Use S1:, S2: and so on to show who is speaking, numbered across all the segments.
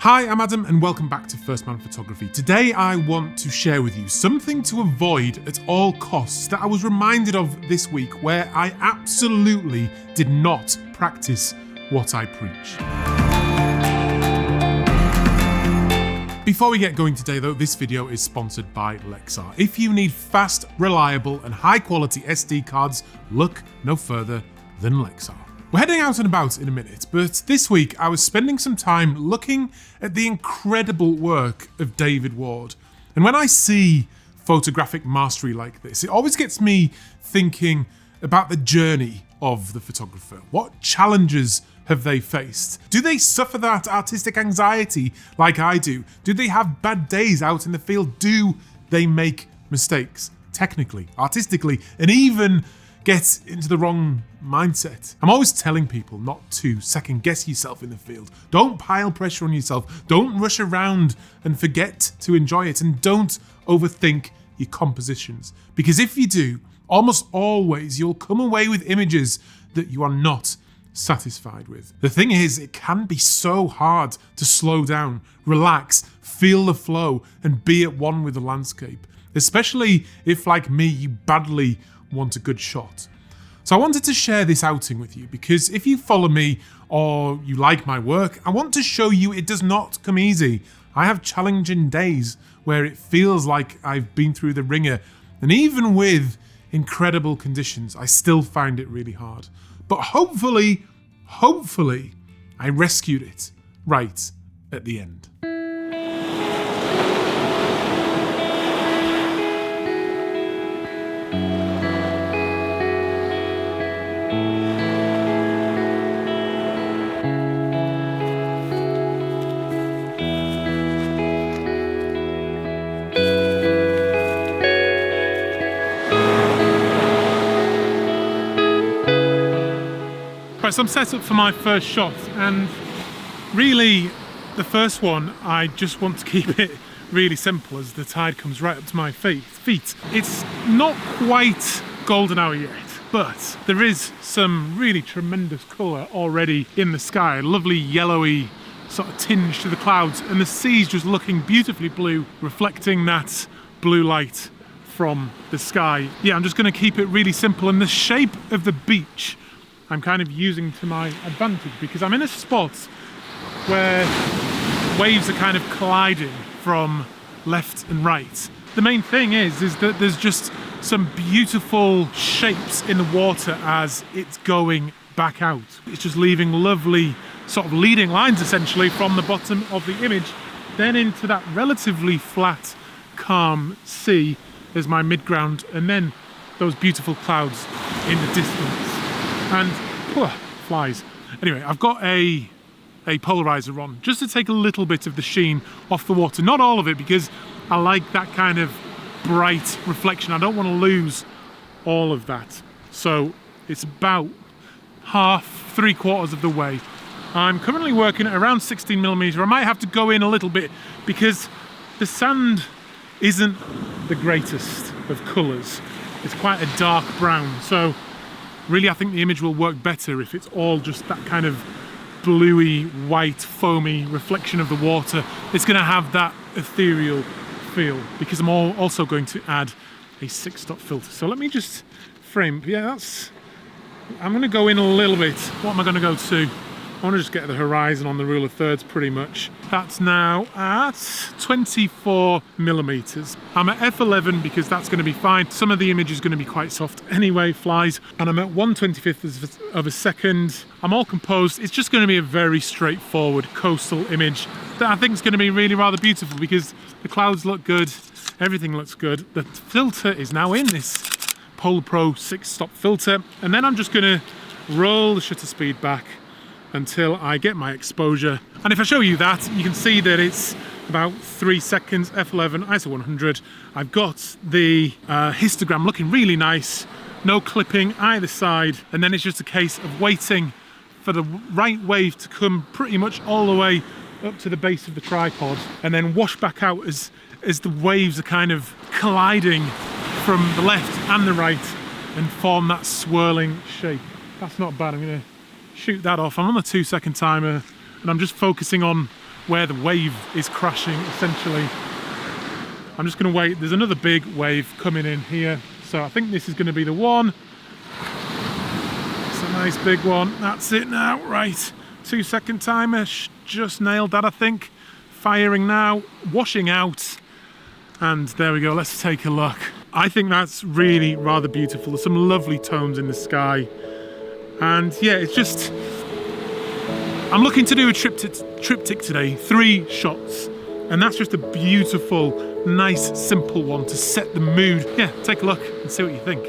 S1: Hi, I'm Adam and welcome back to First Man Photography. Today I want to share with you something to avoid at all costs that I was reminded of this week where I absolutely did not practice what I preach. Before we get going today though, this video is sponsored by Lexar. If you need fast, reliable and high quality SD cards, look no further than Lexar. We're heading out and about in a minute, but this week I was spending some time looking at the incredible work of David Ward. And when I see photographic mastery like this, it always gets me thinking about the journey of the photographer. What challenges have they faced? Do they suffer that artistic anxiety like I do? Do they have bad days out in the field? Do they make mistakes? Technically, artistically, and even get into the wrong mindset. I'm always telling people not to second guess yourself in the field. Don't pile pressure on yourself. Don't rush around and forget to enjoy it. And don't overthink your compositions. Because if you do, almost always you'll come away with images that you are not satisfied with. The thing is, it can be so hard to slow down, relax, feel the flow, and be at one with the landscape. Especially if, like me, you badly want a good shot. So I wanted to share this outing with you because if you follow me or you like my work, I want to show you it does not come easy. I have challenging days where it feels like I've been through the ringer, and even with incredible conditions, I still find it really hard. But hopefully, I rescued it right at the end. So I'm set up for my first shot, and really the first one I just want to keep it really simple as the tide comes right up to my feet. It's not quite golden hour yet, but there is some really tremendous colour already in the sky, lovely yellowy sort of tinge to the clouds, and the sea's just looking beautifully blue, reflecting that blue light from the sky. Yeah, I'm just going to keep it really simple, and the shape of the beach I'm kind of using to my advantage because I'm in a spot where waves are kind of colliding from left and right. The main thing is that there's just some beautiful shapes in the water as it's going back out. It's just leaving lovely sort of leading lines essentially from the bottom of the image, then into that relatively flat, calm sea as my midground, and then those beautiful clouds in the distance. And flies. Anyway, I've got a polarizer on just to take a little bit of the sheen off the water. Not all of it, because I like that kind of bright reflection. I don't want to lose all of that. So it's about half, 3/4 of the way. I'm currently working at around 16mm. I might have to go in a little bit because the sand isn't the greatest of colours. It's quite a dark brown. So really, I think the image will work better if it's all just that kind of bluey, white, foamy reflection of the water. It's going to have that ethereal feel because I'm also going to add a 6-stop filter. So let me just frame. Yeah, I'm going to go in a little bit. What am I going to go to? I want to just get the horizon on the rule of thirds pretty much. That's now at 24mm. I'm at f11 because that's going to be fine. Some of the image is going to be quite soft anyway, flies. And I'm at 1/25th of a second. I'm all composed. It's just going to be a very straightforward coastal image that I think is going to be really rather beautiful because the clouds look good, everything looks good. The filter is now in, this Polar Pro 6-stop filter. And then I'm just going to roll the shutter speed back until I get my exposure. And if I show you that, you can see that it's about 3 seconds, f11, ISO 100. I've got the histogram looking really nice, no clipping either side, and then it's just a case of waiting for the right wave to come pretty much all the way up to the base of the tripod and then wash back out as the waves are kind of colliding from the left and the right and form that swirling shape. That's not bad. I'm going to shoot that off. I'm on the 2-second timer and I'm just focusing on where the wave is crashing, essentially. I'm just going to wait. There's another big wave coming in here, so I think this is going to be the one. It's a nice big one. That's it now. Right, 2-second timer. Just nailed that, I think. Firing now, washing out, and there we go. Let's take a look. I think that's really rather beautiful. There's some lovely tones in the sky, and yeah, it's just, I'm looking to do a triptych today, 3 shots, and that's just a beautiful, nice, simple one to set the mood. Yeah, take a look and see what you think.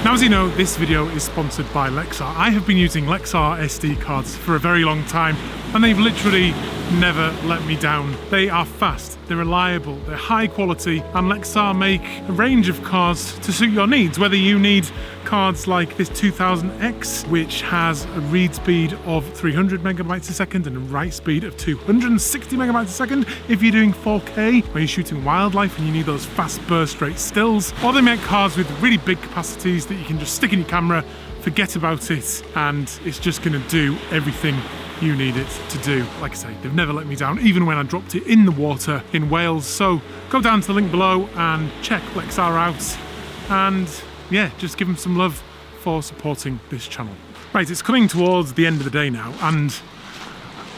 S1: As you know, this video is sponsored by Lexar. I have been using Lexar SD cards for a very long time, and they've literally never let me down. They are fast, they're reliable, they're high quality, and Lexar make a range of cards to suit your needs, whether you need cards like this 2000X, which has a read speed of 300 megabytes a second and a write speed of 260 megabytes a second if you're doing 4K, where you're shooting wildlife and you need those fast burst rate stills. Or they make cards with really big capacities that you can just stick in your camera, forget about it, and it's just going to do everything you need it to do. Like I say, they've never let me down, even when I dropped it in the water in Wales. So go down to the link below and check Lexar out, and yeah, just give them some love for supporting this channel. Right, it's coming towards the end of the day now, and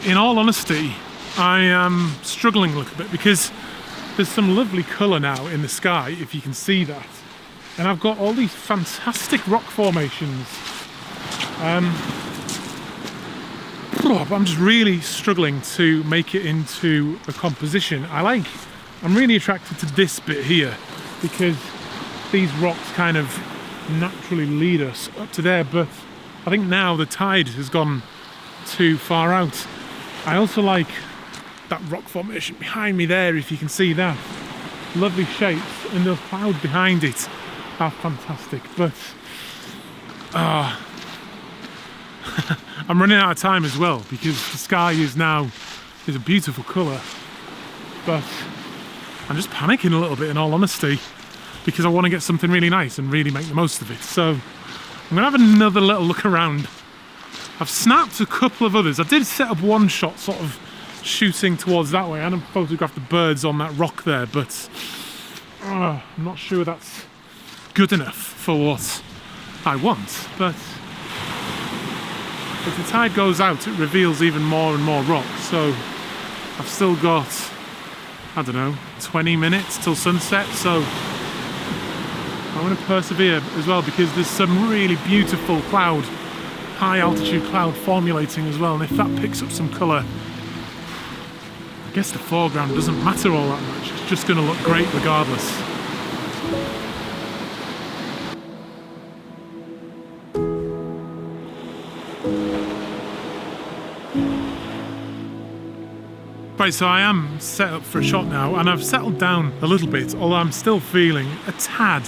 S1: in all honesty, I am struggling a little bit because there's some lovely colour now in the sky, if you can see that. And I've got all these fantastic rock formations. But I'm just really struggling to make it into a composition. I'm really attracted to this bit here because these rocks kind of naturally lead us up to there, but I think now the tide has gone too far out. I also like that rock formation behind me there, if you can see that. Lovely shapes, and those clouds behind it are fantastic, but I'm running out of time as well because the sky is a beautiful colour, but I'm just panicking a little bit, in all honesty, because I want to get something really nice and really make the most of it. So I'm going to have another little look around. I've snapped a couple of others. I did set up one shot sort of shooting towards that way, and I photographed the birds on that rock there, but I'm not sure that's good enough for what I want. But if the tide goes out, it reveals even more and more rock. So I've still got, I don't know, 20 minutes till sunset, so I'm going to persevere as well, because there's some really beautiful cloud, high altitude cloud formulating as well, and if that picks up some colour, I guess the foreground doesn't matter all that much. It's just going to look great regardless. Right, so I am set up for a shot now, and I've settled down a little bit, although I'm still feeling a tad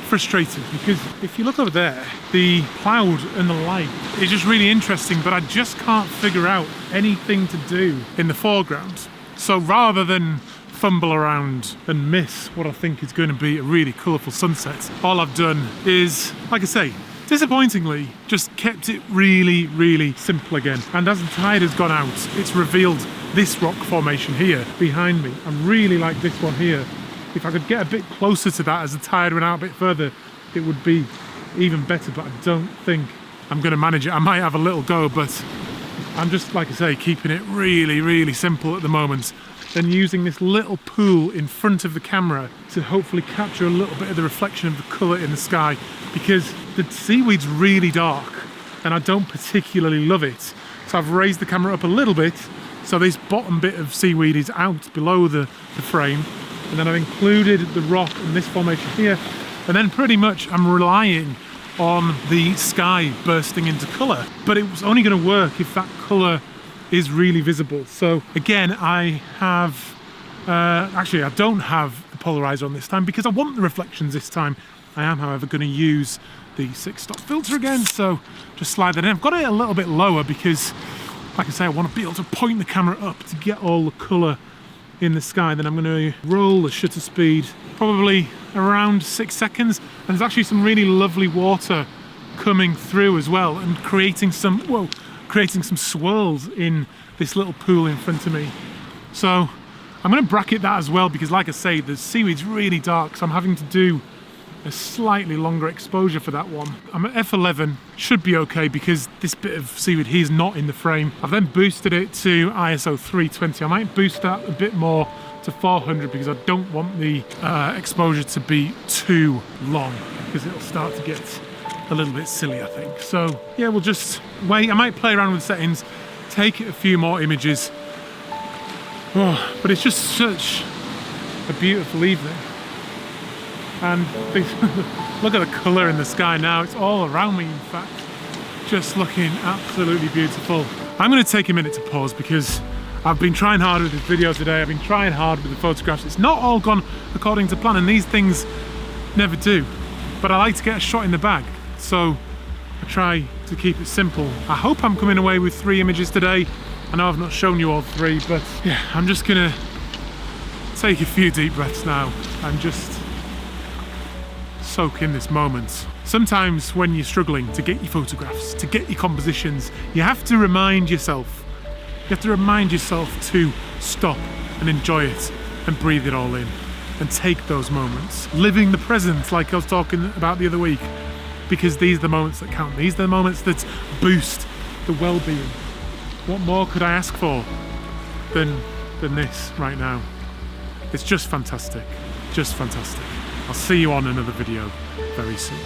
S1: frustrated, because if you look over there, the cloud and the light is just really interesting, but I just can't figure out anything to do in the foreground. So rather than fumble around and miss what I think is going to be a really colourful sunset, all I've done is, like I say, disappointingly, just kept it really, really simple again. And as the tide has gone out, it's revealed this rock formation here behind me. I really like this one here. If I could get a bit closer to that as the tide went out a bit further, it would be even better, but I don't think I'm going to manage it. I might have a little go, but I'm just, like I say, keeping it really, really simple at the moment. Then using this little pool in front of the camera to hopefully capture a little bit of the reflection of the colour in the sky, because the seaweed's really dark and I don't particularly love it. So I've raised the camera up a little bit so this bottom bit of seaweed is out below the frame, and then I've included the rock in this formation here, and then pretty much I'm relying on the sky bursting into colour. But it was only going to work if that colour is really visible. So again, I have Actually, I don't have the polarizer on this time because I want the reflections this time. I am, however, going to use the 6-stop filter again, so just slide that in. I've got it a little bit lower because, like I say, I want to be able to point the camera up to get all the colour in the sky. Then I'm going to roll the shutter speed probably around 6 seconds, and there's actually some really lovely water coming through as well and creating some swirls in this little pool in front of me. So I'm going to bracket that as well because, like I say, the seaweed's really dark, so I'm having to do a slightly longer exposure for that one. I'm at f11, should be okay because this bit of seaweed here is not in the frame. I've then boosted it to ISO 320. I might boost that a bit more to 400 because I don't want the exposure to be too long because it'll start to get a little bit silly, I think. So yeah, we'll just wait. I might play around with settings, take a few more images. Oh, but it's just such a beautiful evening. And look at the colour in the sky now. It's all around me, in fact. Just looking absolutely beautiful. I'm going to take a minute to pause because I've been trying hard with this video today. I've been trying hard with the photographs. It's not all gone according to plan, and these things never do. But I like to get a shot in the bag, so I try to keep it simple. I hope I'm coming away with 3 images today. I know I've not shown you all 3, but yeah, I'm just going to take a few deep breaths now and just soak in this moment. Sometimes when you're struggling to get your photographs, to get your compositions, you have to remind yourself to stop and enjoy it and breathe it all in and take those moments. Living the present, like I was talking about the other week, because these are the moments that count. These are the moments that boost the well-being. What more could I ask for than this right now? It's just fantastic, just fantastic. I'll see you on another video very soon.